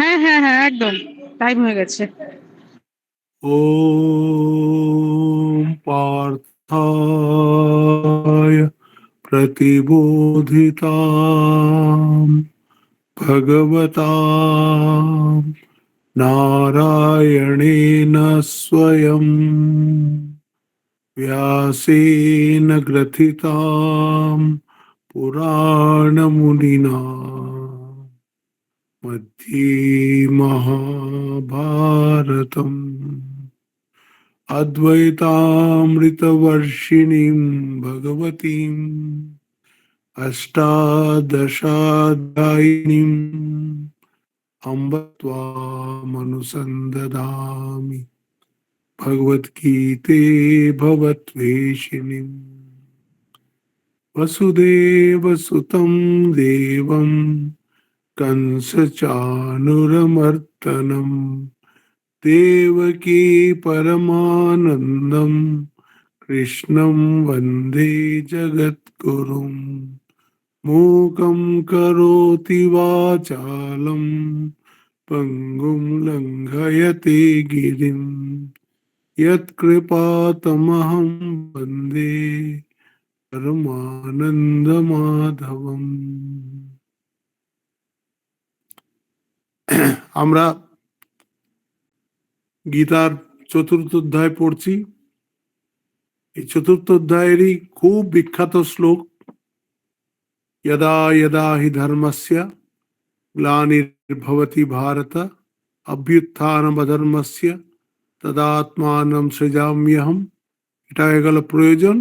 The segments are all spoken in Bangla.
হ্যাঁ, হ্যাঁ, হ্যাঁ, একদম। টাইম হয়ে গেছে। ॐ पार्थाय प्रतिबोधिताम् भगवता नारायणेन स्वयं व्यासेन ग्रथिताम् पुराणमुनिना मध्ये महाभारतम् अद्वैतामृतवर्षिणीं भगवतीम् अष्टादशाध्यायिनीम् अम्ब त्वामनुसन्दधामि भगवद्गीते भवद्वेषिणीम् वसुदेवसुतं देवं कंसचाणूरमर्दनम् देवकी परमानन्दं कृष्णं वन्दे जगद्गुरुम् मूकं करोति वाचालं पङ्गुं लङ्घयते गिरिं यत्कृपातमहं वन्दे परमानन्दमाधवम्। আমরা গীতার চতুর্থ অধ্যায় পড়ছি। এই চতুর্থ অধ্যায়েরই খুব বিখ্যাত শ্লোক, यदा यदा हि धर्मस्य ग्लानिर्भवति भारत अभ्युत्थानमधर्मस्य तदात्मानं सृजाम्यहम्। এটা হয়ে গেল প্রয়োজন।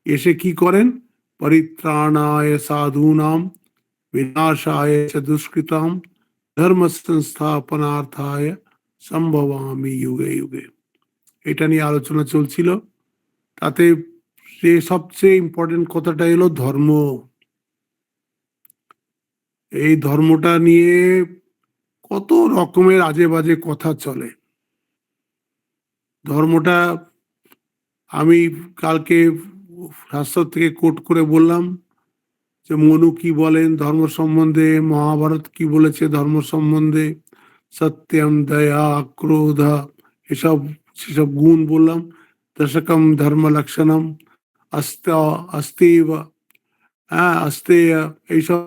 এসে কি করেন? পরিত্রাণায় সাধূনাম বিনাশায় চ দুষ্কৃতাম ধর্ম সংস্থাপনার্থায় সম্ভবামি যুগে যুগে। এটা নিয়ে আলোচনা চলছিল। তাতে যে সবচেয়ে ইম্পর্টেন্ট কথাটা এলো ধর্ম। এই ধর্মটা নিয়ে কত রকমের আজে বাজে কথা চলে। ধর্মটা আমি কালকে শাস্ত্র থেকে কোট করে বললাম যে মনু কি বলেন ধর্ম সম্বন্ধে, মহাভারত কি বলেছে ধর্ম সম্বন্ধে, সত্যম দয়া ক্রোধ এসব সেসব গুণ বললাম। দশকম ধর্ম লক্ষণম অস্তেব, হ্যাঁ অস্তেয়, এইসব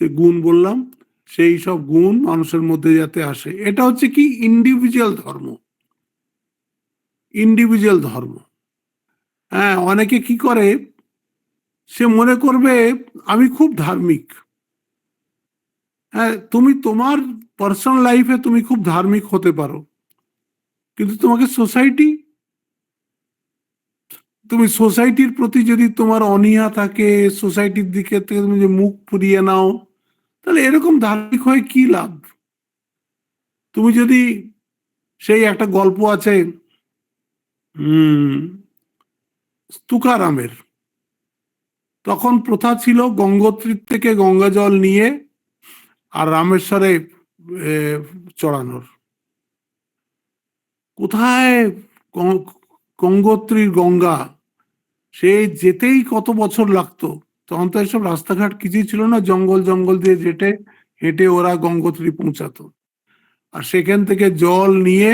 যে গুণ বললাম সেই সব গুণ মানুষের মধ্যে যাতে আসে, এটা হচ্ছে কি ইন্ডিভিজুয়াল ধর্ম। ইন্ডিভিজুয়াল ধর্ম। হ্যাঁ, অনেকে কি করে, সে মনে করবে আমি খুব ধার্মিক। হ্যাঁ, তুমি তোমার পার্সোনাল লাইফে তুমি খুব ধার্মিক হতে পারো, কিন্তু তোমাকে তুমি সোসাইটির প্রতি যদি তোমার অনীহা থাকে, সোসাইটির দিকে থেকে তুমি যে মুখ ফুরিয়ে নাও, তাহলে এরকম ধার্মিক হয়ে কি লাভ? তুমি যদি, সেই একটা গল্প আছে তুকারামের। তখন প্রথা ছিল গঙ্গোত্রীর থেকে গঙ্গা জল নিয়ে আর রামেশ্বরে চড়ানোর। কোথায় গঙ্গোত্রীর গঙ্গা, সে যেতেই কত বছর লাগতো। তখন তো এসব রাস্তাঘাট কিছুই ছিল না, জঙ্গল জঙ্গল দিয়ে যেটে হেঁটে ওরা গঙ্গোত্রী পৌঁছাতো। আর সেখান থেকে জল নিয়ে,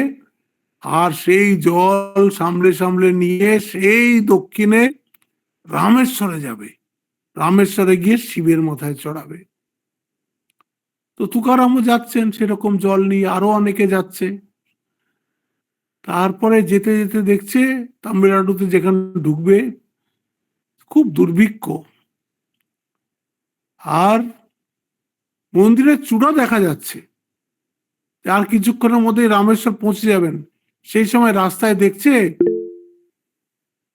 আর সেই জল সামলে সামলে নিয়ে সেই দক্ষিণে রামেশ্বরে যাবে, রামেশ্বরে গিয়ে শিবের মাথায় চড়াবে। তো তুকারামও যাচ্ছেন সেরকম জল নিয়ে, আরো অনেকে যাচ্ছে। তারপরে যেতে যেতে দেখছে তামিলনাড়ুতে যেখানে ঢুকবে খুব দুর্ভিক্ষ, আর মন্দিরের চূড়া দেখা যাচ্ছে, আর কিছুক্ষণের মধ্যে রামেশ্বর পৌঁছে যাবেন। সেই সময় রাস্তায় দেখছে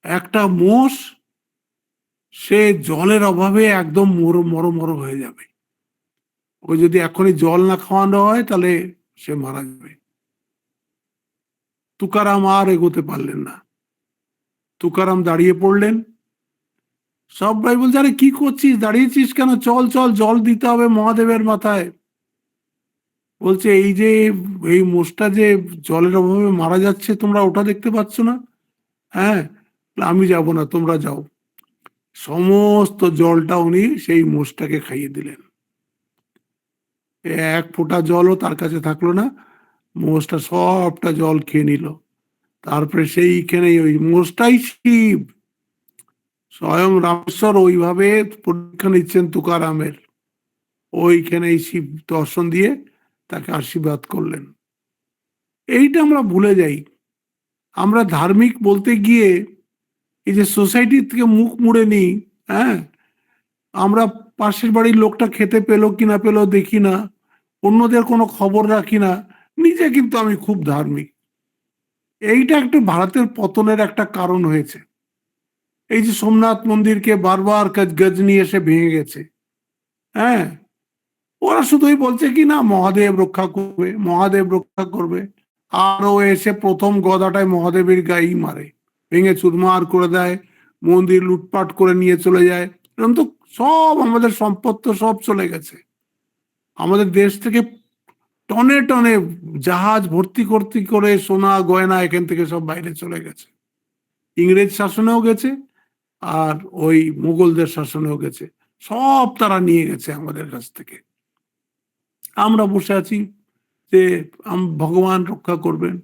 একটা মোষ, সে জলের অভাবে একদম মরো হয়ে যাবে। ওই যদি এখনই জল না খাওয়ানো হয় তাহলে সে মারা যাবে। তুকারাম আর এগোতে পারলেন না। তুকারাম দাঁড়িয়ে পড়লেন। সবাই বলছে, আরে কি করছিস, দাঁড়িয়েছিস কেন, চল চল, জল দিতে হবে মহাদেবের মাথায়। বলছে, এই যে এই মোষটা যে জলের অভাবে মারা যাচ্ছে, তোমরা ওটা দেখতে পাচ্ছ না? হ্যাঁ, আমি যাব না, তোমরা যাও। সমস্ত জলটা উনি সেই মোষটাকে খাইয়ে দিলেন। এক ফোঁটা জলও তার কাছে থাকলো না, মোষটা সবটা জল খেয়ে নিল। তারপরে সেইখানেই ওই মোষটাই শিব, স্বয়ং রামেশ্বর ওইভাবে পরীক্ষা নিচ্ছেন তুকারামের, ওইখানেই শিব দর্শন দিয়ে তাকে আশীর্বাদ করলেন। এইটা আমরা ভুলে যাই। আমরা ধার্মিক বলতে গিয়ে এই যে সোসাইটির থেকে মুখ মুড়ে নিই, হ্যাঁ, আমরা পাশের বাড়ির লোকটা খেতে পেলো কিনা পেলো দেখি না, অন্যদের কোনো খবর রাখি না, নিজে কিন্তু আমি খুব ধার্মিক। এইটা একটা ভারতের পতনের একটা কারণ হয়েছে। এই যে সোমনাথ মন্দিরকে বারবার গজনি এসে ভেঙে গেছে, হ্যাঁ, ওরা শুধুই বলছে কি না মহাদেব রক্ষা করবে, মহাদেব রক্ষা করবে, আর ও এসে প্রথম গদাটায় মহাদেবের গায়েই মারে, ভেঙে চুরমার করে দেয়, মন্দির লুটপাট করে নিয়ে চলে যায়। এরকম তো সব আমাদের সম্পদ তো সব চলে গেছে। আমাদের দেশ থেকে টনে টনে জাহাজ ভর্তি ভর্তি করে সোনা গয়না এখান থেকে সব বাইরে চলে গেছে। ইংরেজ শাসনেও গেছে, আর ওই মুঘলদের শাসনেও গেছে, সব তারা নিয়ে গেছে আমাদের কাছ থেকে। আমরা বসে আছি যে ভগবান রক্ষা করবেন,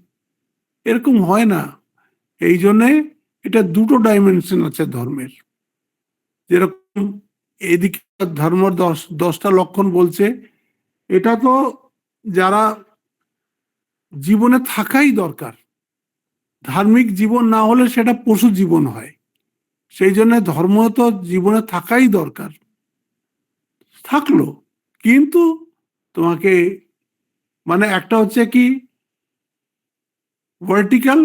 এরকম হয় না। এই জন্যে এটা দুটো ডাইমেনশন আছে ধর্মের। যেরকম এদিকে ধর্মের 10টা লক্ষণ বলছে, এটা তো যারা জীবনে থাকাই দরকার, ধার্মিক জীবন না হলে সেটা পশু জীবন হয়। সেই জন্য ধর্ম তো জীবনে থাকাই দরকার, থাকলো, কিন্তু তোমাকে মানে একটা হচ্ছে কি ভার্টিক্যাল,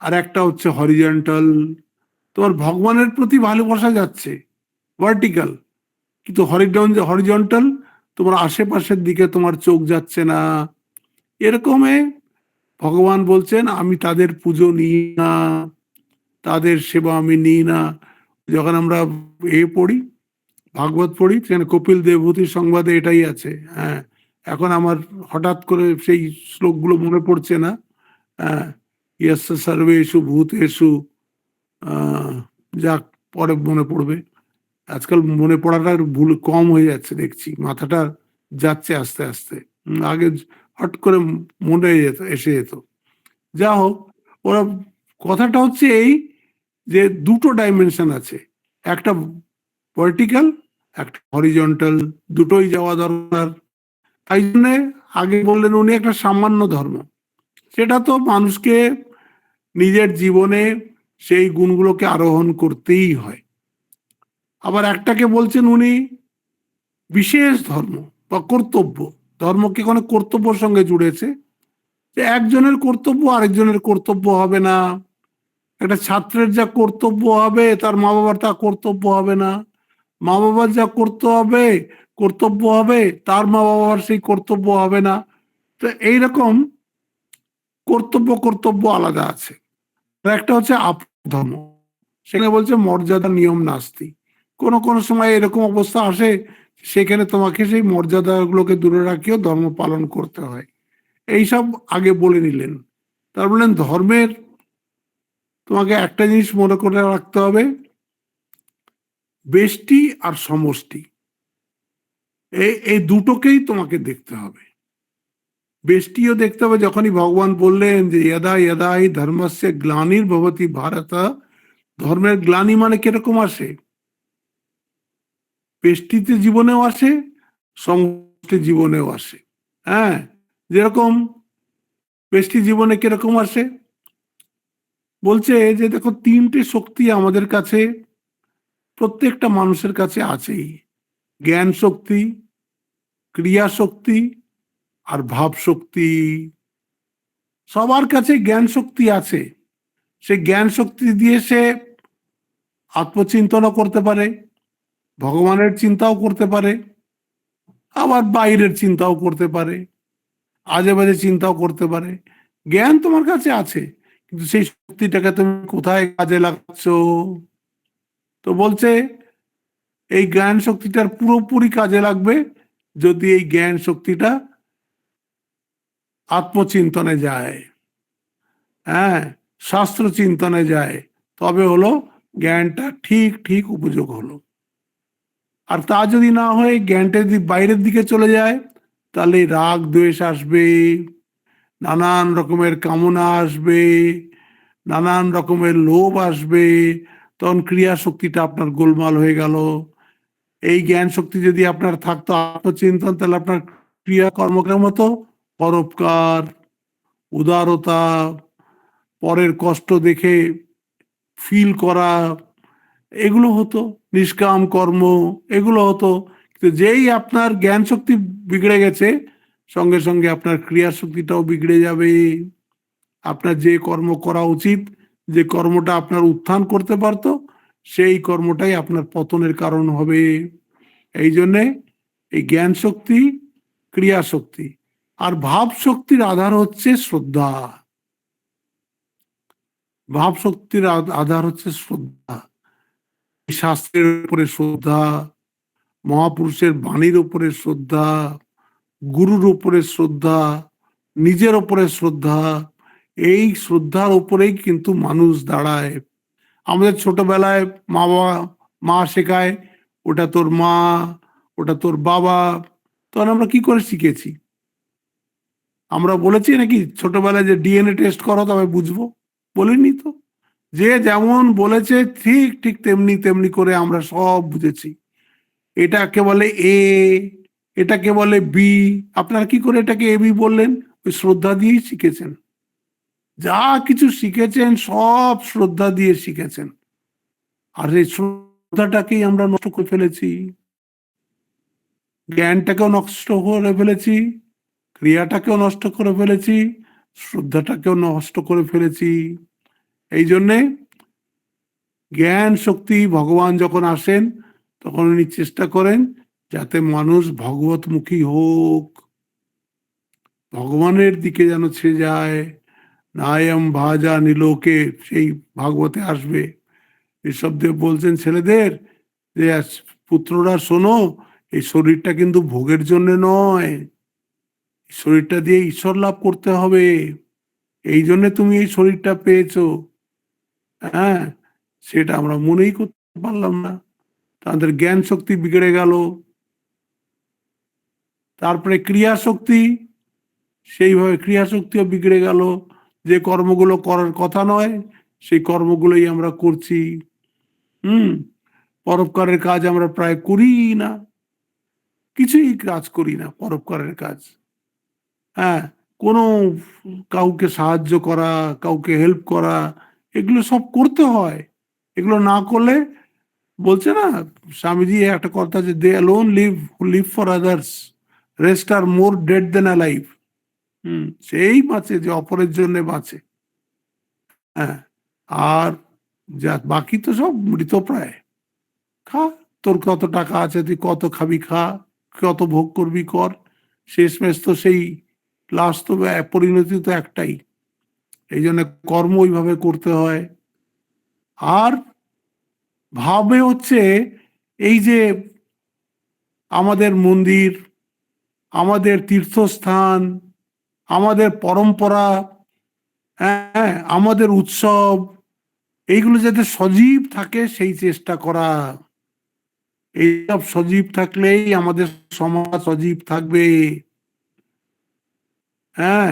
আর একটা হচ্ছে হরিজন্টাল। তোমার ভগবানের প্রতি ভালোবাসা যাচ্ছে ভার্টিক্যাল, কিন্তু হরিজন্টাল তোমার আশেপাশের দিকে তোমার চোখ যাচ্ছে না। এরকমে ভগবান বলছেন আমি তাদের পুজো নিই না, তাদের সেবা আমি নিই না। যখন আমরা পড়ি, ভাগবত পড়ি, সেখানে কপিল দেবভূতির সংবাদে এটাই আছে। হ্যাঁ, এখন আমার হঠাৎ করে সেই শ্লোকগুলো মনে পড়ছে না। হ্যাঁ, ইয়স্য সর্বেষু ভূতেষু, যাক পরে মনে পড়বে। আজকাল মনে পড়াটা ভুল কম হয়ে যাচ্ছে দেখছি, মাথাটা যাচ্ছে আস্তে আস্তে। আগে হট করে মনে এসে যেত। যা হোক, ওরা কথাটা হচ্ছে এই যে দুটো ডাইমেনশন আছে, একটা ভার্টিক্যাল, একটা হরিজন্টাল, দুটোই যাওয়া দরকার। তাই জন্যে আগে বললেন উনি একটা সামান্য ধর্ম, সেটা তো মানুষকে নিজের জীবনে সেই গুণগুলোকে আরোহণ করতেই হয়। আবার একটাকে বলছেন উনি বিশেষ ধর্ম বা কর্তব্য, ধর্মকে কোনো কর্তব্যের সঙ্গে জুড়েছে, যে একজনের কর্তব্য আরেকজনের কর্তব্য হবে না। একটা ছাত্রের যা কর্তব্য হবে তার মা বাবার তা কর্তব্য হবে না, মা বাবার যা কর্তব্য হবে তার মা বাবার সেই কর্তব্য হবে না। তো এইরকম কর্তব্য আলাদা আছে। একটা হচ্ছে ধর্ম, সেখানে বলছে মর্যাদা নিয়ম নাস্তি। কোনো সময় এরকম অবস্থা আসে, সেখানে তোমাকে সেই মর্যাদাগুলোকে দূরে রাখিও ধর্ম পালন করতে হয়। এইসব আগে বলে নিলেন। তার বললেন ধর্মের তোমাকে একটা জিনিস মনে করে রাখতে হবে, বেষ্টি আর সমষ্টি, এই দুটোকেই তোমাকে দেখতে হবে। বেষ্টিও দেখতে হবে, যখনই ভগবান বললেন যে যদা যদা হি ধর্মস্য গ্লানির ভবতি ভারত, ধর্মের গ্লানি মানে কিরকম আসে, বেষ্টিতে জীবনেও আসে, সমষ্টি জীবনেও আসে। হ্যাঁ, যেরকম বেষ্টি জীবনে কিরকম আসে বলছে যে দেখো, তিনটে শক্তি আমাদের কাছে, প্রত্যেকটা মানুষের কাছে আছেই, জ্ঞান শক্তি, ক্রিয়া শক্তি আর ভাব শক্তি। সবার কাছে জ্ঞান শক্তি আছে, সে জ্ঞান শক্তি দিয়ে সে আত্মচিন্তনও করতে পারে, ভগবানের চিন্তাও করতে পারে, আবার বাইরের চিন্তাও করতে পারে, আজে বাজে চিন্তাও করতে পারে। জ্ঞান তোমার কাছে আছে, কিন্তু সেই শক্তিটাকে তুমি কোথায় কাজে লাগাচ্ছ? তো বলছে এই জ্ঞান শক্তিটার পুরোপুরি কাজে লাগবে যদি এই জ্ঞান শক্তিটা আত্মচিন্তনে যায়, হ্যাঁ, শাস্ত্র চিন্তনে যায়, তবে হলো জ্ঞানটা ঠিক ঠিক উপযোগ হলো। আর তা যদি না হয়, জ্ঞানটা যদি বাইরের দিকে চলে যায়, তাহলে রাগ দ্বেষ আসবে, নানান রকমের কামনা আসবে, নানান রকমের লোভ আসবে, তখন ক্রিয়া শক্তিটা আপনার গোলমাল হয়ে গেল। এই জ্ঞান শক্তি যদি আপনার থাকতো আত্মচিন্তন, তাহলে আপনার ক্রিয়া কর্মকের মতো পরোপকার, উদারতা, পরের কষ্ট দেখে ফিল করা, এগুলো হতো, নিষ্কাম কর্ম, এগুলো হতো। কিন্তু যেই আপনার জ্ঞান শক্তি বিগড়ে গেছে, সঙ্গে সঙ্গে আপনার ক্রিয়া শক্তিটাও বিগড়ে যাবে। আপনার যে কর্ম করা উচিত, যে কর্মটা আপনার উত্থান করতে পারতো, সেই কর্মটাই আপনার পতনের কারণ হবে। এই জন্যে এই জ্ঞান শক্তি, ক্রিয়া শক্তি আর ভাব শক্তির আধার হচ্ছে শ্রদ্ধা। ভাব শক্তির আধার হচ্ছে শ্রদ্ধা। শাস্ত্রের উপরে শ্রদ্ধা, মহাপুরুষের বাণীর উপরে শ্রদ্ধা, গুরুর উপরে শ্রদ্ধা, নিজের উপরে শ্রদ্ধা। এই শ্রদ্ধার উপরেই কিন্তু মানুষ দাঁড়ায়। আমাদের ছোটবেলায় মা শেখায়, ওটা তোর মা, ওটা তোর বাবা। তখন আমরা কি করে শিখেছি? আমরা বলেছি নাকি ছোটবেলায় যে ডিএনএ টেস্ট করো তবে বুঝবো? বলিনি তো। যে যেমন বলেছে ঠিক ঠিক তেমনি তেমনি করে আমরা সব বুঝেছি। এটাকে বলে এ, এটাকে বলে বি। আপনারা কি করে এটাকে এ বি বললেন? ওই শ্রদ্ধা দিয়েই শিখেছেন। যা কিছু শিখেছেন সব শ্রদ্ধা দিয়ে শিখেছেন। আর এই শ্রদ্ধাটাকেই আমরা নষ্ট করে ফেলেছি, জ্ঞানটাকেও নষ্ট করে ফেলেছি, ক্রিয়াটাকেও নষ্ট করে ফেলেছি, শ্রদ্ধাটাকেও নষ্ট করে ফেলেছি। এই জন্যে জ্ঞান শক্তি, ভগবান যখন আসেন তখন উনি চেষ্টা করেন যাতে মানুষ ভগবতমুখী হোক, ভগবানের দিকে যেন ছে যায়। নায়ম ভাজা নিলোকে, সেই ভাগবতে আসবে। ঋষভদেব বলছেন ছেলেদের যে পুত্ররা শোনো, এই শরীরটা কিন্তু ভোগের জন্য নয়, শরীরটা দিয়ে ঈশ্বর লাভ করতে হবে। এই জন্য তুমি এই শরীরটা পেয়েছো। হ্যাঁ, সেটা আমরা মনেই করতে পারলাম না, তাদের জ্ঞান শক্তি বিগড়ে গেল। তারপরে ক্রিয়া শক্তি, সেইভাবে ক্রিয়া শক্তিও বিগড়ে গেল। যে কর্মগুলো করার কথা নয় সেই কর্মগুলোই আমরা করছি। পরোপকারের কাজ আমরা প্রায় করি না, কিছুই কাজ করি না পরোপকারের কাজ। হ্যাঁ, কোনো কাউকে সাহায্য করা, কাউকে হেল্প করা, এগুলো সব করতে হয়। এগুলো না করলে, বলছে না স্বামীজি একটা কথা আছে, they alone live for others, rest are more dead than alive. সেই বাঁচে যে অপরের জন্য বাঁচে। হ্যাঁ, আর যা বাকি তো সব মৃতপ্রায়। খা, তোর কত টাকা আছে, তুই কত খাবি খা, কত ভোগ করবি কর, শেষমেশ তো সেই লাস্ট তো পরিণতি তো একটাই। এই জন্য কর্ম ওইভাবে করতে হয়। আর ভাবে হচ্ছে এই যে আমাদের মন্দির, আমাদের তীর্থস্থান, আমাদের পরম্পরা, হ্যাঁ, আমাদের উৎসব, এইগুলো যাতে সজীব থাকে সেই চেষ্টা করা। এইসব সজীব থাকলেই আমাদের সমাজ সজীব থাকবে। হ্যাঁ,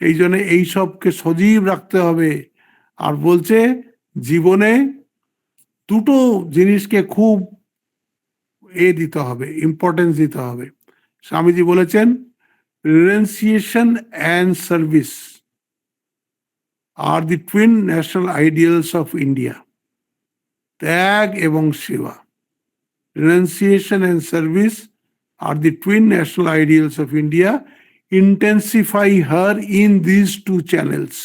এই জন্য এইসবকে সজীব রাখতে হবে। আর বলছে জীবনে দুটো জিনিসকে খুব দিতে হবে, ইম্পর্টেন্স দিতে হবে। স্বামীজি বলেছেন রিনাউন্সিয়েশন অ্যান্ড সার্ভিস আর the twin national ideals of India. ত্যাগ এবং সেবা, renunciation and service are the twin national ideals of India. Intensify her in these two channels.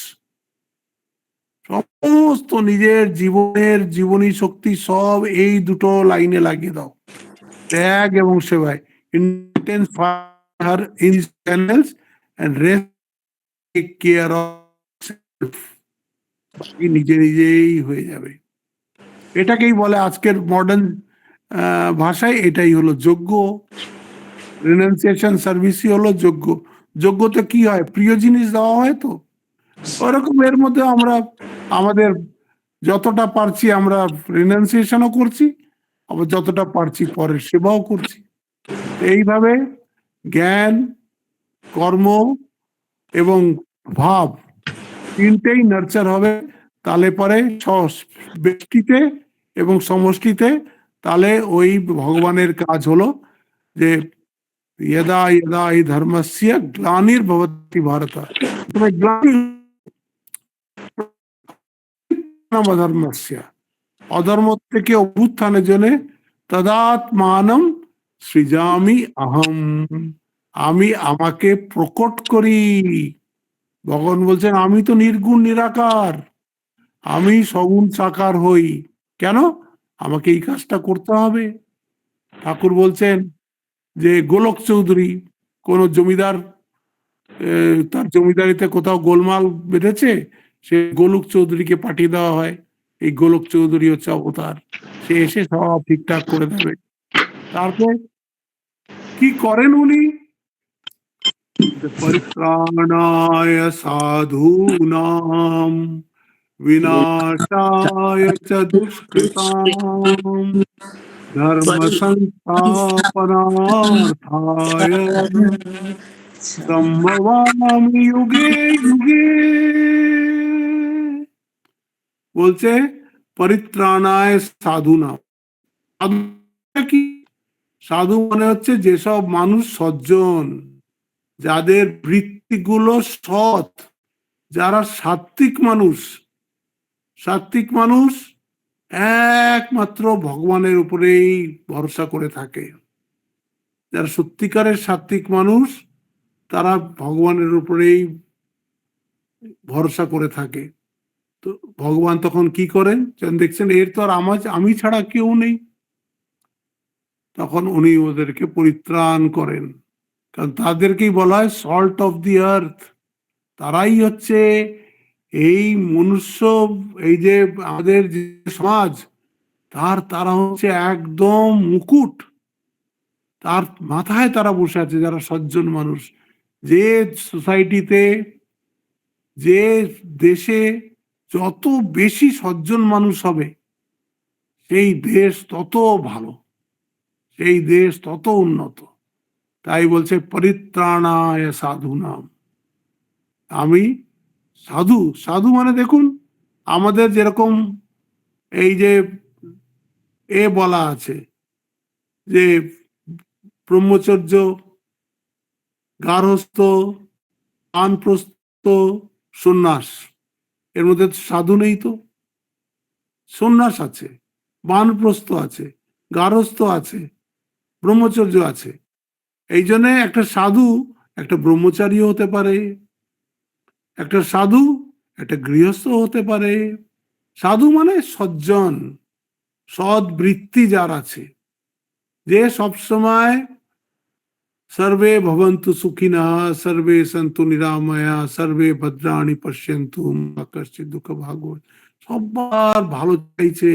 সমস্ত নিজের জীবনের জীবনী শক্তি সব এই দুটো লাইনে লাগিয়ে দাও, ত্যাগ এবং সেবায়। Intensify her in these channels and rest, take care of self. নিজে নিজেই হয়ে যাবে। এটাকেই বলে আজকের মডার্ন ভাষায় এটাই হলো যোগ্য। রিনাউন্সিয়েশন সার্ভিসই হলো যোগ্য। যোগ্যতে কি হয়? প্রিয় জিনিস দেওয়া হয় তো ওরকম। এর মধ্যে আমরা আমাদের যতটা পারছি আমরা রিনাউন্সিয়েশনও করছি, আবার যতটা পারছি পরের সেবাও করছি। এইভাবে জ্ঞান, কর্ম এবং ভাব তিনটেই নার্চার হবে, তাহলে পরে ব্যক্তিতে এবং সমষ্টিতে, তাহলে ওই ভগবানের কাজ হলো যে यदा यदा हि धर्मस्य ग्लानिर्भवति भारत, তবে গ্লানি নাম অধর্মস্য, অধর্ম থেকে অভ্যুত্থানের জন্য তদাত্মানম সৃজামি অহম, আমি আমাকে প্রকট করি। ভগবান বলছেন আমি তো নির্গুণ নিরাকার, আমি সগুণ সাকার হই। কেন? আমাকে এই কাজটা করতে হবে। ঠাকুর বলছেন যে গোলক চৌধুরী কোন জমিদার তার জমিদারিতে কোথাও গোলমাল বেঁধেছে, সে গোলক চৌধুরীকে পাঠিয়ে দেওয়া হয়। এই গোলক চৌধুরী হচ্ছে অবতার, সে এসে সব ঠিকঠাক করে দেবে। তারপর কি করেন উনি? পরিত্রাণায় সাধূনাম বিনাশায় চ দুষ্কৃতাম ধর্ম সংস্থাপনার্থায় সম্ভবামি যুগে যুগে। বলছে পরিত্রাণায় সাধু নাম। সাধু কি? সাধু মানে হচ্ছে যেসব মানুষ সজ্জন, যাদের বৃত্তিগুলো সৎ, যারা সাত্ত্বিক মানুষ। সাত্ত্বিক মানুষ একমাত্র ভগবানের উপরেই ভরসা করে থাকে। যারা সত্যিকারের সাত্ত্বিক মানুষ, তারা ভগবানের উপরেই ভরসা করে থাকে। তো ভগবান তখন কি করেন দেখছেন, এর তো আর আমি ছাড়া কেউ নেই, তখন উনি ওদেরকে পরিত্রাণ করেন। কারণ তাদেরকেই বলা হয় সল্ট অফ দি আর্থ। তারাই হচ্ছে এই মনুষ্য, এই যে আমাদের যে সমাজ, তারা হচ্ছে একদম মুকুট, তার মাথায় তারা বসে আছে যারা সজ্জন মানুষ। যে সোসাইটিতে, যে দেশে যত বেশি সজ্জন মানুষ হবে, সেই দেশ তত ভালো, সেই দেশ তত উন্নত। তাই বলছে পরিত্রাণায় সাধু নাম। আমি সাধু, সাধু মানে দেখুন আমাদের যেরকম এই যে বলা আছে যে ব্রহ্মচর্য, গার্হস্থ, বানপ্রস্থ, সন্ন্যাস, এর মধ্যে সাধু নেই তো? সন্ন্যাস আছে, বানপ্রস্থ আছে, গার্হস্থ আছে, ব্রহ্মচর্য আছে। এই জন্য একটা সাধু একটা ব্রহ্মচারী হতে পারে, একটা সাধু একটা গৃহস্থ হতে পারে। সাধু মানে সজ্জন, সৎ বৃত্তি যার আছে, যে সবসময় সর্বে ভবন্তু সুখিনা, সর্বে সন্তু নিরাময়া, সর্বে ভদ্রাণি পশ্যন্তু মা কশ্চিৎ দুঃখ ভাগবত, সবার ভালো চাইছে,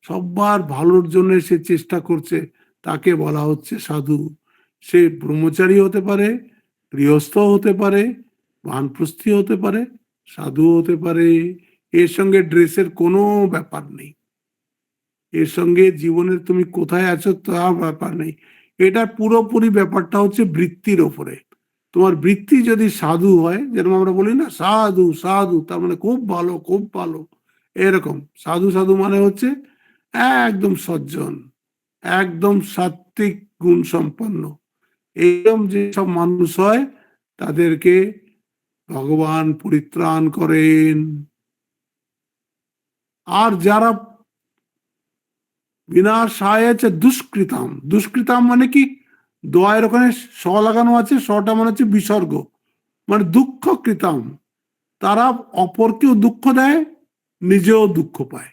সবার ভালোর জন্য সে চেষ্টা করছে, তাকে বলা হচ্ছে সাধু। সে ব্রহ্মচারী হতে পারে, গৃহস্থ হতে পারে, বানপ্রস্থী হতে পারে, সাধু হতে পারে। এর সঙ্গে ড্রেসের কোনো ব্যাপার নেই, এর সঙ্গে জীবনের তুমি কোথায় আছো তার ব্যাপার নেই। এটা পুরোপুরি ব্যাপারটা হচ্ছে বৃত্তির ওপরে। তোমার বৃত্তি যদি সাধু হয়, যেরকম আমরা বলি না সাধু সাধু, তার মানে খুব ভালো খুব ভালো, এরকম সাধু। সাধু মানে হচ্ছে একদম সজ্জন, একদম সাত্ত্বিক গুণ সম্পন্ন। এইরকম যেসব মানুষ হয় তাদেরকে ভগবান পরিত্রাণ করেন। আর যারা বিনাশায় দুষ্কৃতাম, দুষ্কৃতাম মানে কি? দয়ের ওখানে স লাগানো আছে, সটা মানে হচ্ছে বিসর্গ, মানে দুঃখ কৃতাম। তারা অপরকেও দুঃখ দেয়, নিজেও দুঃখ পায়।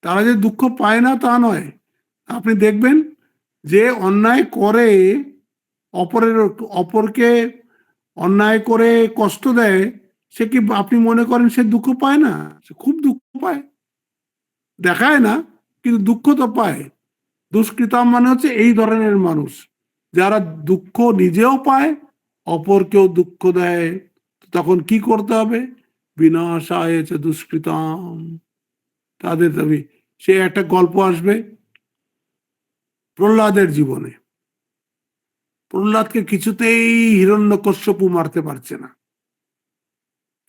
তারা যে দুঃখ পায় না তা নয়, আপনি দেখবেন যে অন্যায় করে, অপরকে অন্যায় করে কষ্ট দেয়, সে কি আপনি মনে করেন সে দুঃখ পায় না? সে খুব দুঃখ পায়, দেখায় না কিন্তু দুঃখ তো পায়। দুষ্কৃতাম মানে হচ্ছে এই ধরনের মানুষ, যারা দুঃখ নিজেও পায়, অপরকেও দুঃখ দেয়। তখন কি করতে হবে? বিনাশায় চ দুষ্কৃতাম, তাদের দাবি। সে একটা গল্প আসবে প্রহ্লাদের জীবনে। প্রহ্লাদকে কিছুতেই হিরণ্যকশ্যপু মারতে পারছে না,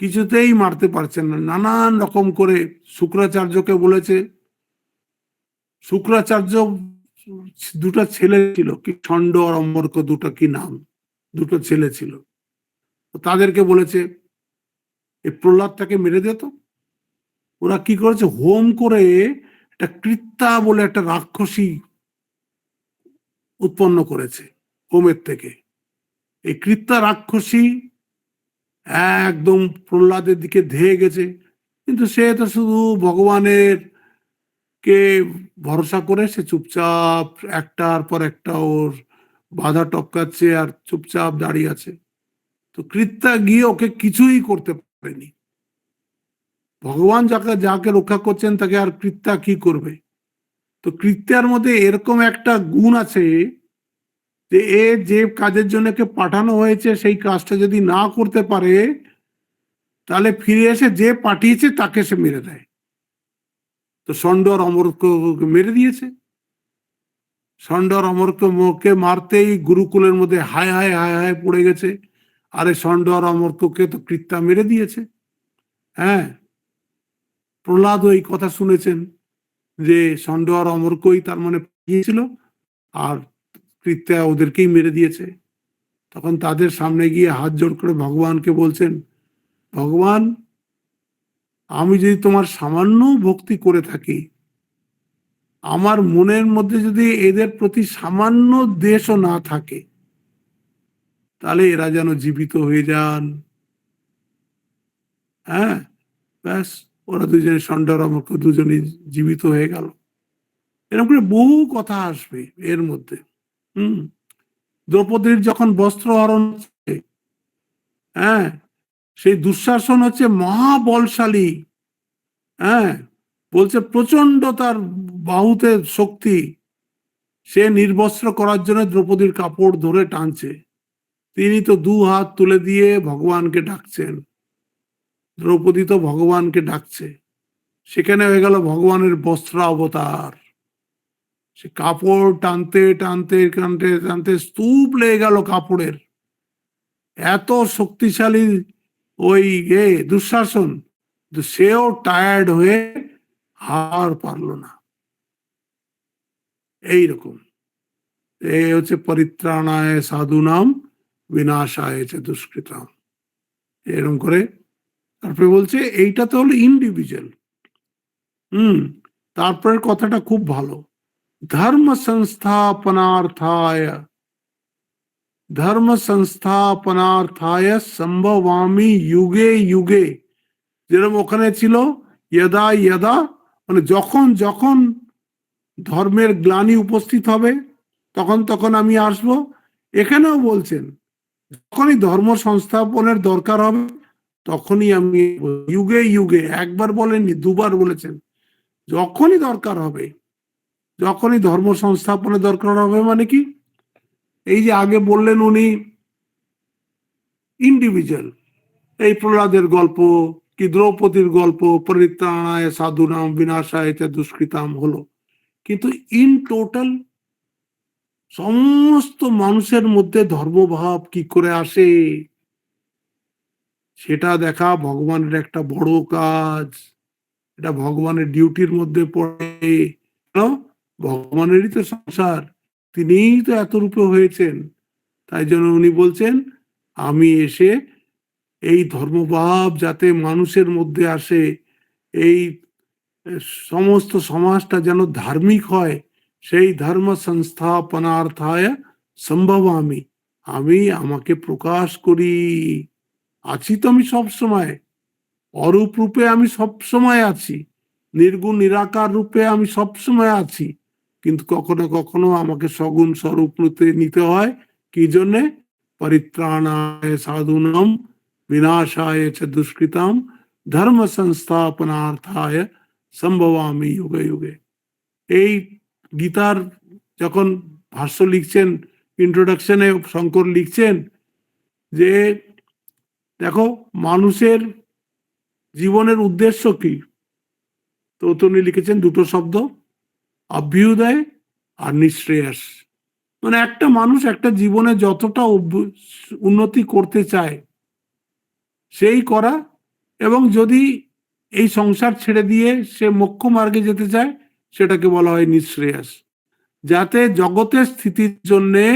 কিছুতেই মারতে পারছেন না। নানান রকম করে শুক্রাচার্যকে বলেছে। শুক্রাচার্য দুটো ছেলে ছিল, কি ষণ্ড আর অম্বরক, দুটো কি নাম, দুটো ছেলে ছিল। তাদেরকে বলেছে এই প্রহ্লাদটাকে মেরে দে তো। ওরা কি করেছে, হোম করে একটা কৃত্যা বলে একটা রাক্ষসী উৎপন্ন করেছে হোমের থেকে। এই কৃত্যা রাক্ষসী একদম প্রহ্লাদের দিকে ধেয়ে গেছে, কিন্তু সে তো শুধু ভগবানের কে ভরসা করে সে চুপচাপ একটার পর একটা ওর বাধা টপকাচ্ছে আর চুপচাপ দাঁড়িয়ে আছে। তো কৃত্যা গিয়ে ওকে কিছুই করতে পারেনি। ভগবান যাকে যাকে রক্ষা করছেন তাকে আর কৃত্যা কি করবে? তো কৃত্যার মধ্যে এরকম একটা গুণ আছে যে এ যে কাজের জন্য কে পাঠানো হয়েছে সেই কাজটা যদি না করতে পারে তাহলে ফিরে এসে যে পাঠিয়েছে তাকে সে মেরে দেয়। তো ষণ্ড আর অমরকে মেরে দিয়েছে। ষণ্ড আর অমরকে মারতেই গুরুকুলের মধ্যে হায় হায় হায় হায় পড়ে গেছে। আরে ষণ্ড আর অমরকে তো কৃত্যা মেরে দিয়েছে। হ্যাঁ, প্রহ্লাদ এই কথা শুনেছেন যে ষণ্ড আর অমরকই তার মানে পাঠিয়েছিল আর কৃত্যা ওদেরকেই মেরে দিয়েছে। তখন তাদের সামনে গিয়ে হাত জোড় করে ভগবানকে বলছেন, ভগবান, আমি যদি তোমার সামান্য ভক্তি করে থাকি, আমার মনের মধ্যে যদি এদের প্রতি সামান্য দ্বেষও না থাকে, তাহলে এরা যেন জীবিত হয়ে যান। হ্যাঁ, ব্যাস, ওরা দুজনে ষণ্ডর অমরক দুজনে জীবিত হয়ে গেল। এরকম করে বহু কথা আসবে এর মধ্যে। হুম, দ্রৌপদীর যখন বস্ত্র হরণ হচ্ছে, হ্যাঁ, সেই দুঃশাসন হচ্ছে মহাবলশালী। হ্যাঁ, বলছে প্রচন্ড তার বাহুতে শক্তি, সে নির্বস্ত্র করার জন্য দ্রৌপদীর কাপড় ধরে টানছে। তিনি তো দু হাত তুলে দিয়ে ভগবানকে ডাকছেন, দ্রৌপদী তো ভগবানকে ডাকছে। সেখানে হয়ে গেল ভগবানের বস্ত্র অবতার। সে কাপড় টানতে টানতে টানতে টানতে স্তূপ লেগে গেল কাপড়ের। এত শক্তিশালী ওই দুঃশাসন, সেও টায়ার্ড হয়ে হার পারল না। এইরকম এই হচ্ছে পরিত্রাণায় সাধুনাম বিনাশায় চ দুষ্কৃতাম। এরকম করে তারপরে বলছে এইটা তো হলো ইন্ডিভিজুয়াল। তারপরের কথাটা খুব ভালো, ধর্ম সংস্থাপনার্থায়, ধর্ম সংস্থাপনার্থায় সম্ভবামি যুগে যুগে। যেরকম ওখানে ছিল ইয়দা ইয়দা, মানে যখন যখন ধর্মের গ্লানি উপস্থিত হবে তখন তখন আমি আসব। এখানেও বলছেন যখনই ধর্ম সংস্থাপনের দরকার হবে তখনই আমি, যুগে যুগে, একবার বলেননি, দুবার বলেছেন। যখনই দরকার হবে, যখনই ধর্ম সংস্থাপনের দরকার হবে মানে কি, এই যে আগে বললেন উনি ইন্ডিভিজুয়াল, এই প্রহ্লাদের গল্প কি দ্রৌপদীর গল্প, পরিত্রাণায় সাধুনাম বিনাশায় চ দুষ্কৃতাম হলো, কিন্তু ইন টোটাল সমস্ত মানুষের মধ্যে ধর্মভাব কি করে আসে সেটা দেখা ভগবানের একটা বড় কাজ। এটা ভগবানের ডিউটির মধ্যে পড়ে। ভগবানেরই তো সংসার, তিনিই তো এত রূপে হয়েছেন। তাই জন্য উনি বলছেন আমি এসে এই ধর্মভাব যাতে মানুষের মধ্যে আসে, এই সমস্ত সমাজটা যেন ধার্মিক হয়, সেই ধর্ম সংস্থাপনার্থায় সম্ভব আমি আমাকে প্রকাশ করি। আছি তো আমি সব সময়, অরূপ রূপে আমি সব সময় আছি, নির্গুণ নিরাকার রূপে আমি সব সময় আছি, কিন্তু কখনো কখনো আমাকে সগুণ স্বরূপ নিতে হয়। কি জন্যে? পরিত্রাণায় সাধুনাম বিনাশায় চ দুষ্কৃতাম ধর্ম সংস্থাপনার্থায় সম্ভবামি যুগে যুগে। এই গীতার যখন ভাষ্য লিখছেন, ইন্ট্রোডাকশনে শঙ্কর লিখছেন যে দেখো মানুষের জীবনের উদ্দেশ্য কি, তো উনি লিখেছেন দুটো শব্দ, অভ্যুদয় আর নিঃশ্রেয়স। মানে একটা মানুষ একটা জীবনে যতটা উন্নতি করতে চায় সেই করা, এবং যদি এই সংসার ছেড়ে দিয়ে সে মোক্ষ মার্গে যেতে চায় সেটাকে বলা হয় নিঃশ্রেয়স। যাতে জগতের স্থিতির জন্যে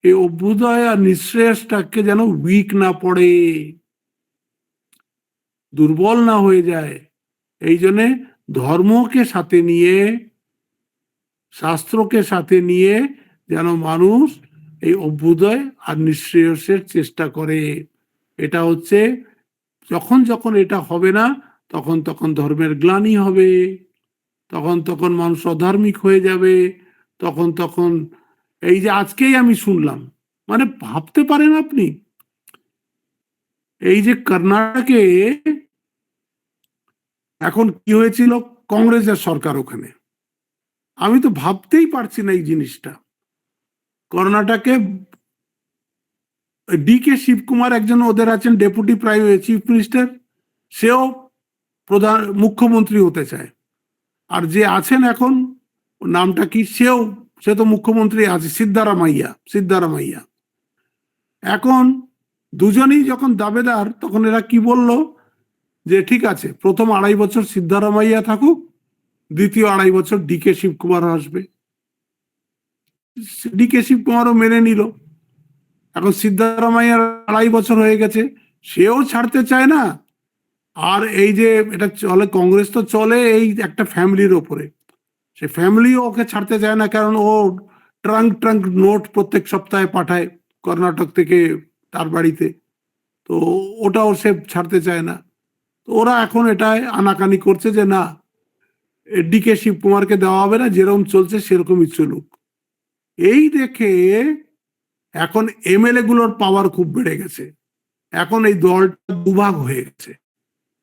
এই অভ্যুদয় আর নিঃশ্রেয়সটাকে যেন উইক না পড়ে, দুর্বল না হয়ে যায়। এই জন্যে ধর্মকে সাথে নিয়ে, শাস্ত্রকে সাথে নিয়ে যেন মানুষ এই অভ্যুদয় আর নিঃশ্রেয়সের চেষ্টা করে। এটা হচ্ছে যখন যখন এটা হবে না তখন তখন ধর্মের গ্লানি হবে, তখন তখন মানুষ অধার্মিক হয়ে যাবে, তখন তখন এই যে আজকেই আমি শুনলাম, মানে ভাবতে পারেন আপনি, এই যে কর্ণাটকে এখন কি হয়েছিল, কংগ্রেসের সরকার ওখানে, আমি তো ভাবতেই পারছি না এই জিনিসটা। কর্ণাটকে ডি.কে শিবকুমার একজন ওদের আছেন ডেপুটি চিফ মিনিস্টার, সেও প্রধান মুখ্যমন্ত্রী হতে চায়। আর যে আছেন এখন, নামটা কি, সে তো মুখ্যমন্ত্রী আছে, সিদ্ধারামাইয়া। এখন দুজনেই যখন দাবেদার, তখন এরা কি বলল যে ঠিক আছে, প্রথম 2.5 বছর সিদ্ধারামাইয়া থাকুক, দ্বিতীয় 2.5 বছর ডি.কে শিবকুমার আসবে। ডি.কে শিবকুমারও মেনে নিল। এখন সিদ্ধারামাইয়ার 2.5 বছর হয়ে গেছে, সেও ছাড়তে চায় না। আর এই যে এটা চলে, কংগ্রেস তো চলে এই একটা ফ্যামিলির ওপরে, সে ফ্যামিলিও ওকে ছাড়তে চায় না, কারণ ও ট্রাঙ্ক নোট প্রত্যেক সপ্তাহে পাঠায় কর্ণাটক থেকে তার বাড়িতে, তো ওটাও সে ছাড়তে চায় না। তো ওরা এখন এটাই আনাকানি করছে যে না, ডি.কে শিবকুমারকে দেওয়া হবে না, যেরকম চলছে সেরকমই চলুক। এই দেখে এখন এমএলএ গুলোর পাওয়ার খুব বেড়ে গেছে। এখন এই দলটা দুভাগ হয়ে গেছে,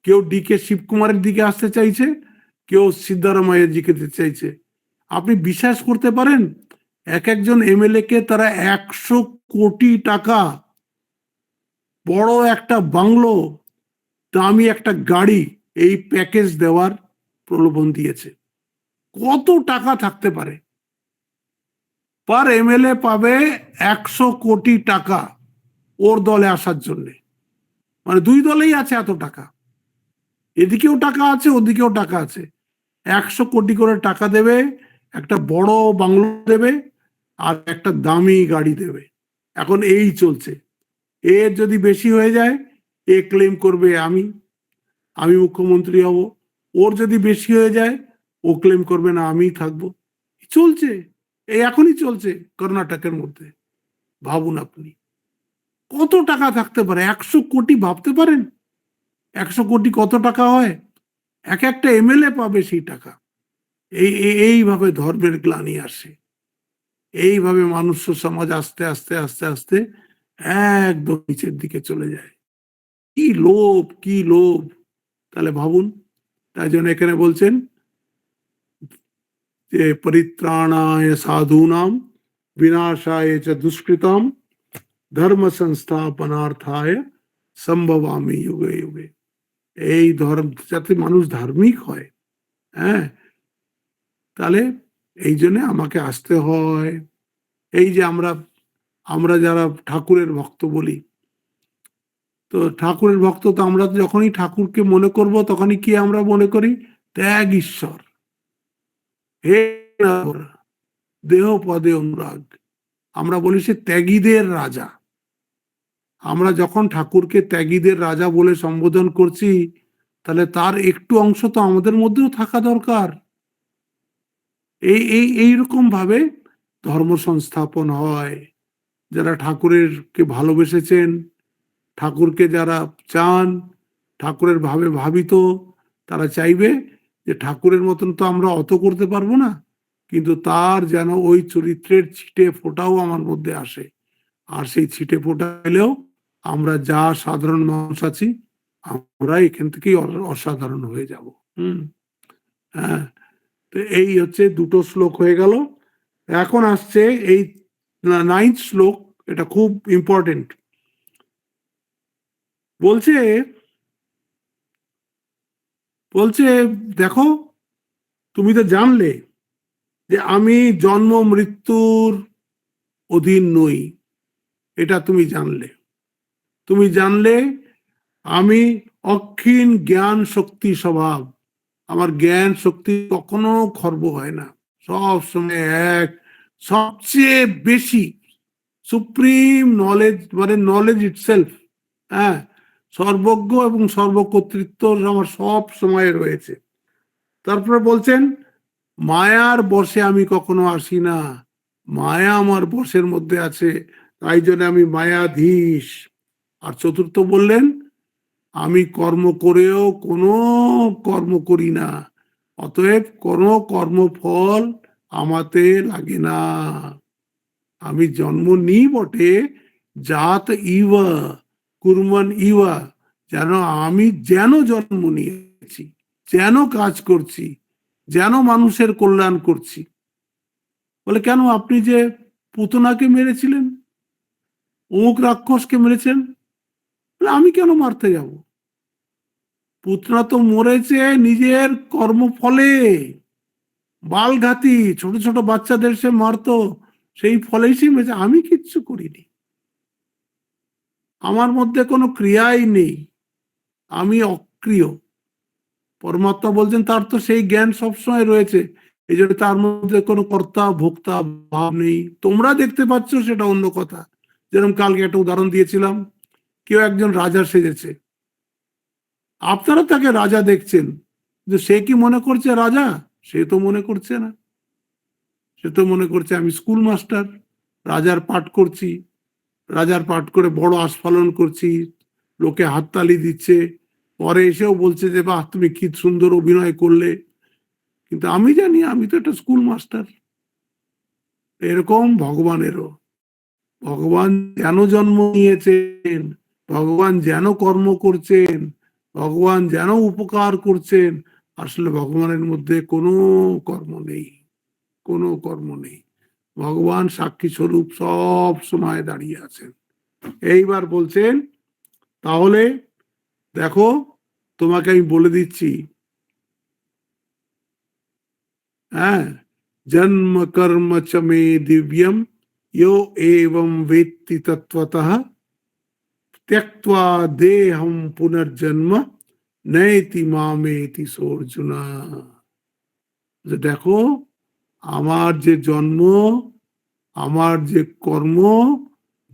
কেউ ডি.কে শিবকুমারের দিকে আসতে চাইছে, কেউ সিদ্ধারামাইয়ার দিকে যেতে চাইছে। আপনি বিশ্বাস করতে পারেন, এক একজন এমএলএ কে তারা 100 কোটি টাকা, বড় একটা বাংলো, দামি একটা গাড়ি, এই প্যাকেজ দেওয়ার প্রলোভন দিয়েছে। কত টাকা থাকতে পারে? পার এমএলএ পাবে 100 কোটি টাকা ওর দলে আসার জন্য। মানে দুই দলেই আছে এত টাকা, এদিকেও টাকা আছে ওদিকেও টাকা আছে। 100 কোটি করে টাকা দেবে, একটা বড় বাংলো দেবে, আর একটা দামি গাড়ি দেবে। এখন এই চলছে। এর যদি বেশি হয়ে যায়, এ ক্লেম করবে আমি আমি মুখ্যমন্ত্রী হব। ওর যদি বেশি হয়ে যায়, ও ক্লেম করবে না আমি থাকবো। চলছে, এই এখনই চলছে কর্ণাটকের মধ্যে। ভাবুন আপনি, কত টাকা থাকতে পারে? 100 কোটি, ভাবতে পারেন 100 কোটি কত টাকা হয়? এক একটা এমএলএ পাবে সেই টাকা। এইভাবে ধর্মের গ্লানি আসে, এইভাবে মানুষ সমাজ আস্তে আস্তে আস্তে আস্তে একদম নিচের দিকে চলে যায়। কি লোভ, কি লোভ! তাহলে ভাবুন, তাই জন্য এখানে বলছেন যে পরিত্রাণায় সাধূনাম বিনাশায় চ দুষ্কৃতাম ধর্ম সংস্থাপনার্থায় সম্ভবামি যুগে যুগে। এই ধর্ম, যাতে মানুষ ধার্মিক হয়, হ্যাঁ, তাহলে এই জন্য আমাকে আসতে হয়। এই যে আমরা আমরা যারা ঠাকুরের ভক্ত বলি, তো ঠাকুরের ভক্ত তো আমরা যখনই ঠাকুরকে মনে করব তখনই কি আমরা মনে করি? ত্যাগ ঈশ্বর, হে দেহ পদে অনুরাগ। আমরা বলি সে ত্যাগীদের রাজা। আমরা যখন ঠাকুরকে ত্যাগীদের রাজা বলে সম্বোধন করছি, তাহলে তার একটু অংশ তো আমাদের মধ্যেও থাকা দরকার। এইরকম ভাবে ধর্ম সংস্থাপন হয়। যারা ঠাকুরের কে ভালোবেসেছেন, ঠাকুরকে যারা চান, ঠাকুরের ভাবে ভাবিত, তারা চাইবে যে ঠাকুরের মতন তো আমরা অত করতে পারবো না, কিন্তু তার যেন ওই চরিত্রের ছিটে ফোটাও আমার মধ্যে আসে। আর সেই ছিটে ফোটা এলেও আমরা যা সাধারণ মানুষ আছি, আমরা এখান থেকেই অসাধারণ হয়ে যাব। হ্যাঁ, তো এই হচ্ছে দুটো শ্লোক হয়ে গেল। এখন আসছে এই 9th শ্লোক, এটা খুব ইম্পর্টেন্ট। বলছে বলছে দেখো, তুমি তো জানলে যে আমি জন্ম মৃত্যুর অধীন নই, এটা তুমি জানলে। তুমি জানলে আমি অক্ষীণ জ্ঞান শক্তি স্বভাব, আমার জ্ঞান শক্তি কখনো খর্ব হয় না, সব সময় এক, সবচেয়ে বেশি সুপ্রিম নলেজ, মানে নলেজ ইটসেলফ, হ্যাঁ, সর্বজ্ঞ এবং সর্বকর্তৃত্ব আমার সব সময় রয়েছে। তারপরে বলছেন মায়ার বশে আমি কখনো আসি না, মায়া আমার বশের মধ্যে আছে, তাই জন্য আমি মায়াধীশ। আর চতুর্থ বললেন আমি কর্ম করেও কোনো কর্ম করি না, অতএব কোনো কর্মফল আমাতে লাগে না। আমি জন্ম নিই বটে, জাত ইবা কুরমান ইবা, যেন আমি যেন জন্ম নিয়েছি, যেন কাজ করছি, যেন মানুষের কল্যাণ করছি। বলে কেন আপনি যে পুতনাকে মেরেছিলেন, অমুক রাক্ষসকে মেরেছেন, আমি কেন মারতে যাব? পুতনা তো মরেছে নিজের কর্মফলে, বালঘাতি ছোট ছোট বাচ্চাদের সে মারতো, সেই ফলেই সে মেরেছে, আমি কিচ্ছু করিনি, আমার মধ্যে কোনো ক্রিয়াই নেই, আমি অক্রিয়। পরমাত্মা বলছেন তার তো সেই জ্ঞান সবসময় রয়েছে, এই জন্য তার মধ্যে কোনো কর্তা ভোক্তা ভাব নেই। তোমরা দেখতে পাচ্ছ সেটা অন্য কথা। যেরকম কালকে একটা উদাহরণ দিয়েছিলাম, কেউ একজন রাজা সেজেছে, আপনারা তাকে রাজা দেখছেন, যে সে কি মনে করছে রাজা? সে তো মনে করছে না, সে তো মনে করছে আমি স্কুল মাস্টার, রাজার পাঠ করছি, রাজার পাঠ করে বড় আস্ফালন করছি, লোকে হাততালি দিচ্ছে, পরে এসেও বলছে যে বাহ তুমি কি সুন্দর অভিনয় করলে, কিন্তু আমি জানি আমি তো একটা স্কুল মাস্টার। এরকম ভগবানেরও, ভগবান যেন জন্ম নিয়েছেন, ভগবান যেন কর্ম করছেন, ভগবান যেন উপকার করছেন, আসলে ভগবানের মধ্যে কোনো কর্ম নেই, কোনো কর্ম নেই। ভগবান সাক্ষী স্বরূপ সব সময় দাঁড়িয়ে আছেন। এইবার বলছেন তাহলে দেখো, তোমাকে আমি বলে দিচ্ছি, হ্যাঁ, জন্ম কর্ম চ মে দিব্যম यो एवं वेत्ति तत्वतः त्यक्त्वा देहम पुनर्जन्म नैति मामेति सोऽर्जुना। যে দেখো আমার যে জন্ম, আমার যে কর্ম,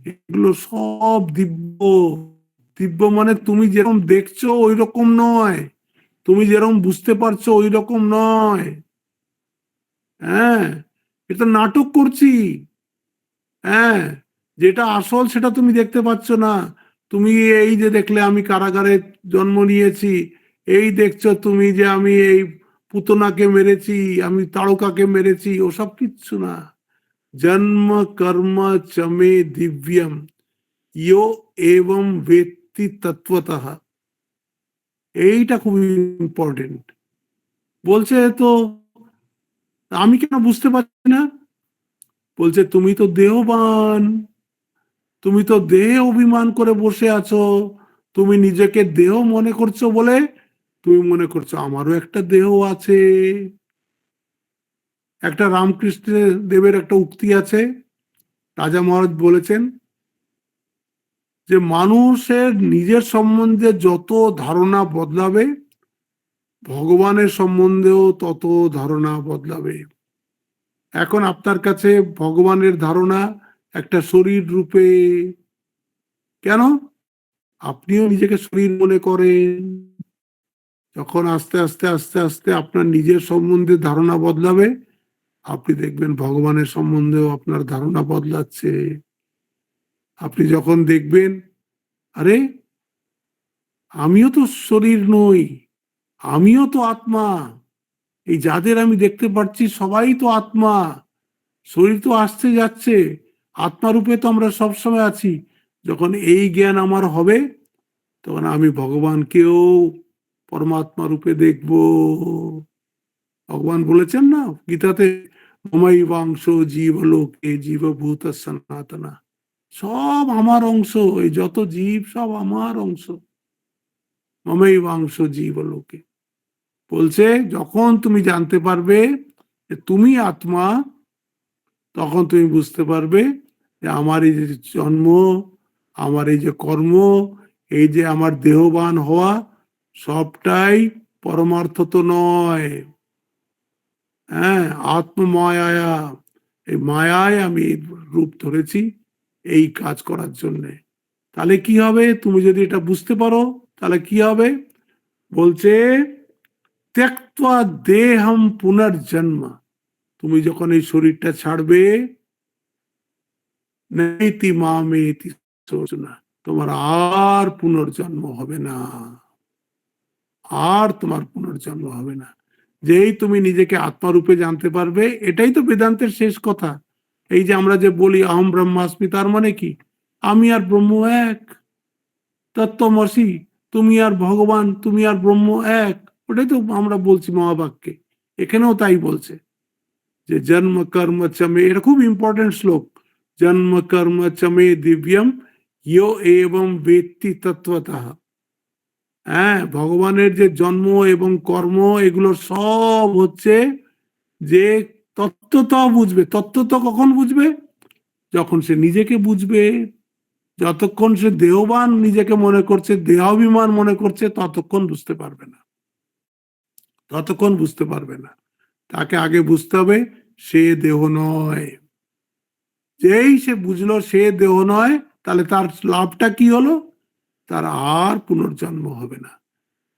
এগুলো সব দিব্য। দিব্য মানে তুমি যেরকম দেখছো ওই রকম নয়, তুমি যেরকম বুঝতে পারছো ওই রকম নয়, হ্যাঁ, এটা নাটক করছি, হ্যাঁ, যেটা আসল সেটা তুমি দেখতে পাচ্ছ না। তুমি এই যে দেখলে আমি কারাগারে জন্ম নিয়েছি, এই দেখছো তুমি যে আমি এই পুতনাকে মেরেছি, আমি তারকাকে মেরেছি, ওসব কিচ্ছু না। জন্ম কর্ম চমে দিব্যম ইয়ো এবং ব্যক্তি তত্ত্বতঃ, এইটা খুব ইম্পর্টেন্ট। বলছে তো আমি কেন বুঝতে পারছি না? বলছে তুমি তো দেহবান, তুমি তো দেহে অভিমান করে বসে আছো, তুমি নিজেকে দেহ মনে করছো বলে তুমি মনে করছো আমারও একটা দেহ আছে। একটা রামকৃষ্ণ দেবের একটা উক্তি আছে, রাজা মহারাজ বলেছেন যে মানুষের নিজের সম্বন্ধে যত ধারণা বদলাবে, ভগবানের সম্বন্ধেও তত ধারণা বদলাবে। এখন আপনার কাছে ভগবানের ধারণা একটা শরীর রূপে, কেন? আপনিও নিজেকে শরীর মনে করেন। যখন আস্তে আস্তে আস্তে আস্তে আপনার নিজের সম্বন্ধে ধারণা বদলাবে, আপনি দেখবেন ভগবানের সম্বন্ধেও আপনার ধারণা বদলাচ্ছে। আপনি যখন দেখবেন আরে আমিও তো শরীর নই, আমিও তো আত্মা, এই যাদের আমি দেখতে পাচ্ছি সবাই তো আত্মা, শরীর তো আসছে যাচ্ছে, আত্মারূপে তো আমরা সবসময় আছি। যখন এই জ্ঞান আমার হবে, তখন আমি ভগবানকেও পরমাত্মা রূপে দেখব। ভগবান বলেছেন না গীতাতে, মমাইবাংশ জীবলোকে জীবভূত সনাতনা, সব আমার অংশ, এই যত জীব সব আমার অংশ, মমাইবাংশ জীবলোকে। বলছে যখন তুমি জানতে পারবে যে তুমি আত্মা, তখন তুমি বুঝতে পারবে যে আমার এই যে জন্ম, আমার এই যে কর্ম, এই যে আমার দেহবান হওয়া, সবটাই পরমার্থ তো নয়। হ্যাঁ, আত্মমায়া, এই মায়ায় আমি রূপ ধরেছি এই কাজ করার জন্যে। তাহলে কি হবে? তুমি যদি এটা বুঝতে পারো তাহলে কি হবে? বলছে ত্যক্ত্বা দেহম পুনর্জন্ম, তুমি যখন এই শরীরটা ছাড়বে, নৈতি মামেতি সোচনা, তোমার আর পুনর্জন্ম হবে না, আর তোমার পুনর্জন্ম হবে না। যেই তুমি নিজেকে আত্মারূপে জানতে পারবে, এটাই তো বেদান্তের শেষ কথা। এই যে আমরা যে বলি আহম ব্রহ্মাস্মি, তার মানে কি? আমি আর ব্রহ্ম এক। তত্ত্বমসি, তুমি আর ভগবান, তুমি আর ব্রহ্ম এক। ওটাই তো আমরা বলছি মহাবাক্যে, এখানেও তাই বলছে যে জন্ম কর্ম চমে, এটা খুব ইম্পর্টেন্ট শ্লোক। জন্ম কর্ম চমে দিব্যম ইয় এবং বেত্তি তত্ত্বতঃ। হ্যাঁ, ভগবানের যে জন্ম এবং কর্ম, এগুলো সব হচ্ছে যে তত্ত্বতঃ বুঝবে। তত্ত্বতঃ কখন বুঝবে? যখন সে নিজেকে বুঝবে। যতক্ষণ সে দেহবান নিজেকে মনে করছে, দেহাভিমান মনে করছে, ততক্ষণ বুঝতে পারবে না, ততক্ষণ বুঝতে পারবে না। তাকে আগে বুঝতে হবে সে দেহ নয়। যেই সে বুঝলো সে দেহ নয়, তাহলে তার লাভটা কি হলো? তার আর পুনর্জন্ম হবে না।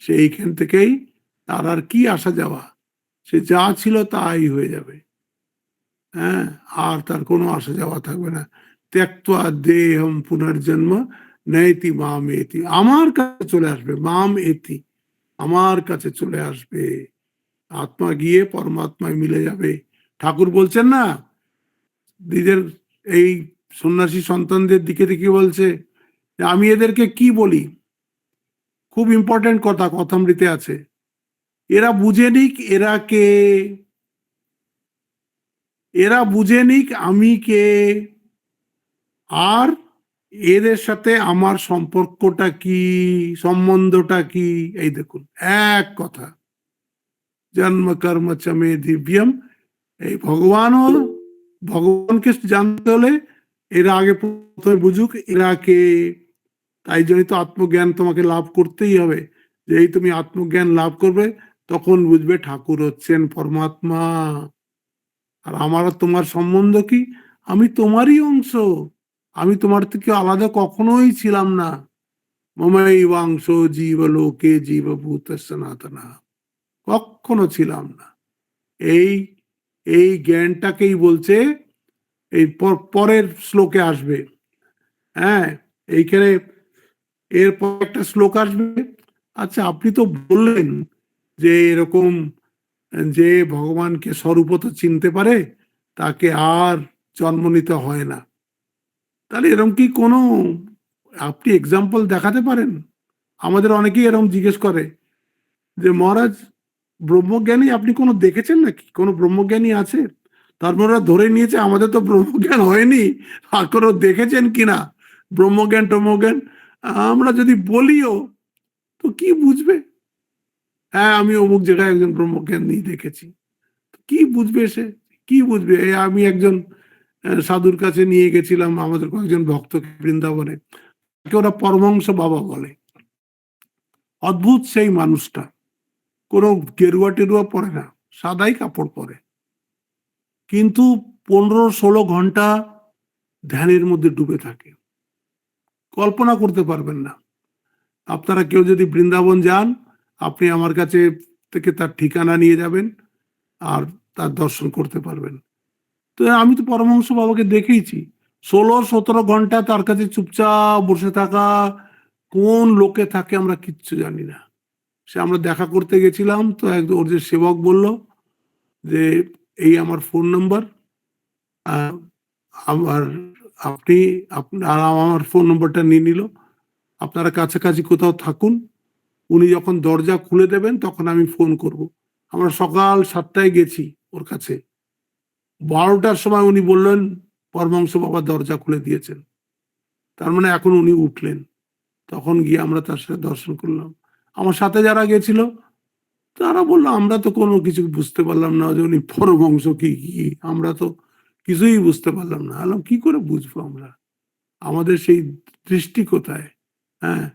সেইখান থেকেই তার আর কি আসা যাওয়া, সে যা ছিল তাই হয়ে যাবে। হ্যাঁ, আর তার কোনো আসা যাওয়া থাকবে না। ত্যক্ত্বা দেহম পুনর্জন্ম নৈতি মাম এতি, আমার কাছে চলে আসবে। মাম এতি, আমার কাছে চলে আসবে। আত্মা গিয়ে পরমাত্মায় মিলে যাবে। ঠাকুর বলছেন না, নিজের এই সন্ন্যাসী সন্তানদের দিকে দিকে বলছে যে আমি এদেরকে কি বলি? খুব ইম্পর্টেন্ট কথা, কথামৃতে আছে। এরা বুঝে নিক এরা কে, এরা বুঝে নিক আমি কে, আর এদের সাথে আমার সম্পর্কটা কি, সম্বন্ধটা কি। এই দেখুন, এক কথা, জন্ম কর্ম চমে দিব্যম। এই ভগবানও, ভগবানকে জানতে হলে এরা আগে প্রথমে বুঝুক এরা কে। তাই জন্যই তো আত্মজ্ঞান তোমাকে লাভ করতেই হবে। যেই তুমি আত্মজ্ঞান লাভ করবে, তখন বুঝবে ঠাকুর হচ্ছেন পরমাত্মা। আর আমার আর তোমার সম্বন্ধ কি? আমি তোমারই অংশ, আমি তোমার থেকে আলাদা কখনোই ছিলাম না। মমৈবাংশ জীবলোকে জীবভূত সনাতনা, কখনো ছিলাম না। এই এই জ্ঞানটাকেই বলছে, এই পরের শ্লোকে আসবে। হ্যাঁ, এইখানে এরপর একটা শ্লোক আসবে। আচ্ছা, আপনি তো বললেন যে এরকম, যে ভগবানকে স্বরূপত চিনতে পারে তাকে আর জন্ম নিতে হয় না। তাহলে এরকম কি কোনো আপনি এক্সাম্পল দেখাতে পারেন? আমাদের অনেকেই এরকম জিজ্ঞেস করে যে মহারাজ, ব্রহ্মজ্ঞানী আপনি কোনো দেখেছেন নাকি? কোনো ব্রহ্মজ্ঞানী আছে? তারপর ওরা ধরে নিয়েছে আমাদের তো ব্রহ্মজ্ঞান হয়নি, আর কোনো দেখেছেন কিনা ব্রহ্মজ্ঞান টম্মজ্ঞান। আমরা যদি বলিও তো কি বুঝবে? হ্যাঁ, আমি অমুক জায়গায় একজন ব্রহ্মজ্ঞান নিয়ে দেখেছি। কি বুঝবে সে? কি বুঝবে? আমি একজন সাধুর কাছে নিয়ে গেছিলাম আমাদের কয়েকজন ভক্তকে বৃন্দাবনে, তাকে ওরা পরমহংস বাবা বলে। অদ্ভুত সেই মানুষটা, কোনো গেরুয়া টেরুয়া পরে না, সাদাই কাপড় পরে, কিন্তু 15-16 ঘন্টা ধ্যানের মধ্যে ডুবে থাকে। কল্পনা করতে পারবেন না। আপনারা কেউ যদি বৃন্দাবন যান, আপনি আমার কাছে থেকে তার ঠিকানা নিয়ে যাবেন আর তার দর্শন করতে পারবেন। তো আমি তো পরমহংস বাবাকে দেখেইছি, 16-17 ঘন্টা তার কাছে চুপচাপ বসে থাকা। কোন লোকে থাকে আমরা কিচ্ছু জানি না। সে আমরা দেখা করতে গেছিলাম, তো একদম ওর যে সেবক বলল যে এই আমার ফোন নাম্বার, আমার আপনি আপনার আমার ফোন নম্বরটা নিয়ে নিল। আপনারা কাছাকাছি কোথাও থাকুন, উনি যখন দরজা খুলে দেবেন তখন আমি ফোন করব। আমরা সকাল 7টায় গেছি ওর কাছে, 12টার সময় উনি বললেন পরমহংস বাবা দরজা খুলে দিয়েছেন। তার মানে এখন উনি উঠলেন। তখন গিয়ে আমরা তার সাথে দর্শন করলাম। আমার সাথে যারা গেছিল তারা বললো আমরা তো কোনো কিছু বুঝতে পারলাম না যে উনি পরমহংস কি কি, আমরা তো কিছুই বুঝতে পারলাম না। আলাম কি করে বুঝবো আমরা? আমাদের সেই দৃষ্টি কোথায়? হ্যাঁ,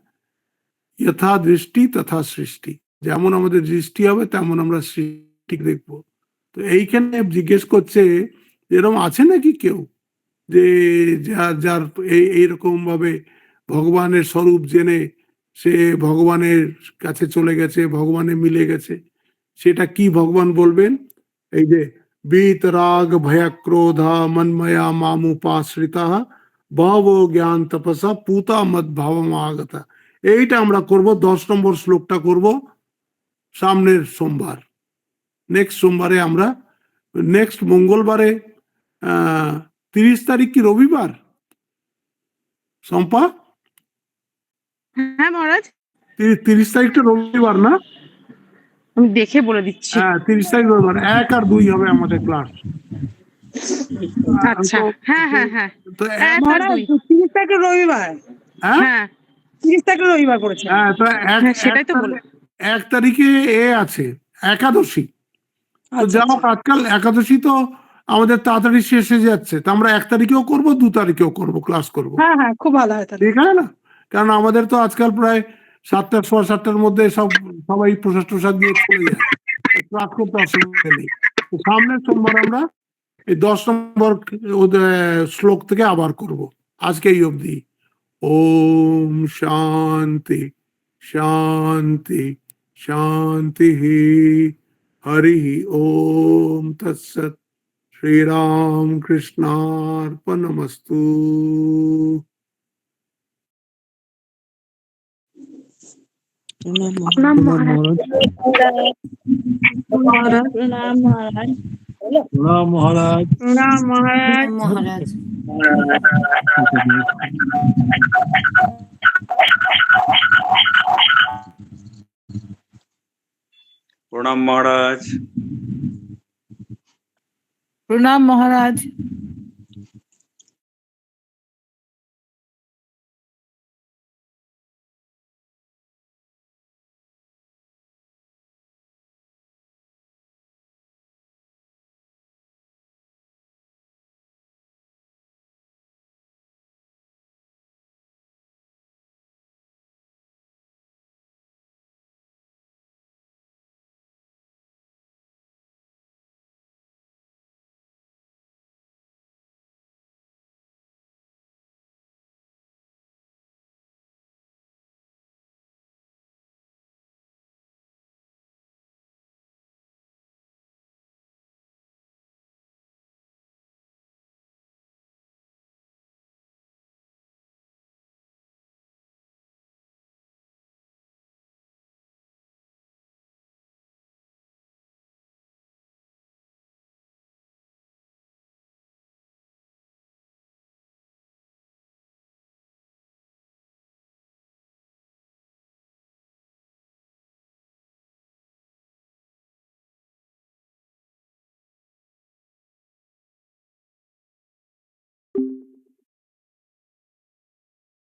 যথা দৃষ্টি তথা সৃষ্টি। যেমন আমাদের দৃষ্টি হবে তেমন আমরা সৃষ্টি দেখব। তো এইখানে জিজ্ঞেস করছে, এরকম আছে নাকি কেউ যে যার এইরকম ভাবে ভগবানের স্বরূপ জেনে সে ভগবানের কাছে চলে গেছে, ভগবানে মিলে গেছে? সেটা কি ভগবান বলবেন? এই যে বীতরাগ ভয়ক্রোধা মন্ময়া মামুপাশ্রিতা ভাব জ্ঞান তপসা পুতা মদ ভাবমাগতা। এইটা আমরা করব, 10 নম্বর শ্লোকটা করব সামনের সোমবার। নেক্সট সোমবারে আমরা, নেক্সট মঙ্গলবারে 30 তারিখ কি রবিবার শম্পা? হ্যাঁ মহারাজ, 30 তারিখটা রবিবার না? আমি দেখে বলে দিচ্ছি। হ্যাঁ, 30 তারিখ রবিবার। 1 আর 2 হবে আমাদের ক্লাস। আচ্ছা, তো হ্যাঁ হ্যাঁ হ্যাঁ, তো 1 আর মহারাজ 2। 30 তারিখে রবিবার, হ্যাঁ হ্যাঁ 30 তারিখে রবিবার করেছে। হ্যাঁ, তো হ্যাঁ, সেটাই তো বল। 1 তারিখে আছে একাদশী। তো আচ্ছা, যা হোক, আজকাল একাদশী তো আমাদের তাড়াতাড়ি শেষ হয়ে যাচ্ছে, তো আমরা 1 তারিখেও করবো, 2 তারিখেও করবো, ক্লাস করবো। হ্যাঁ হ্যাঁ, খুব ভালো হয় তাহলে। ঠিক আছে না? কারণ আমাদের তো আজকাল প্রায় 7টা, 7:15টার মধ্যে সবাই প্রসাদ টসাদ দিয়ে চলে যায়, ক্লাস করতে অসুবিধা নেই। তো সামনের সোমবার আমরা এই 10 নম্বর শ্লোক থেকে আবার করব। আজকে এই অবধি। ওম শান্তি শান্তি শান্তি। হরি ওম তৎসৎ। শ্রীরাম কৃষ্ণার্পণমস্তু। প্রণাম মহারাজ। प्रणाम महाराज। प्रणाम महाराज। প্রণাম মহারাজ। महाराज। प्रणाम महाराज। प्रणाम महाराज।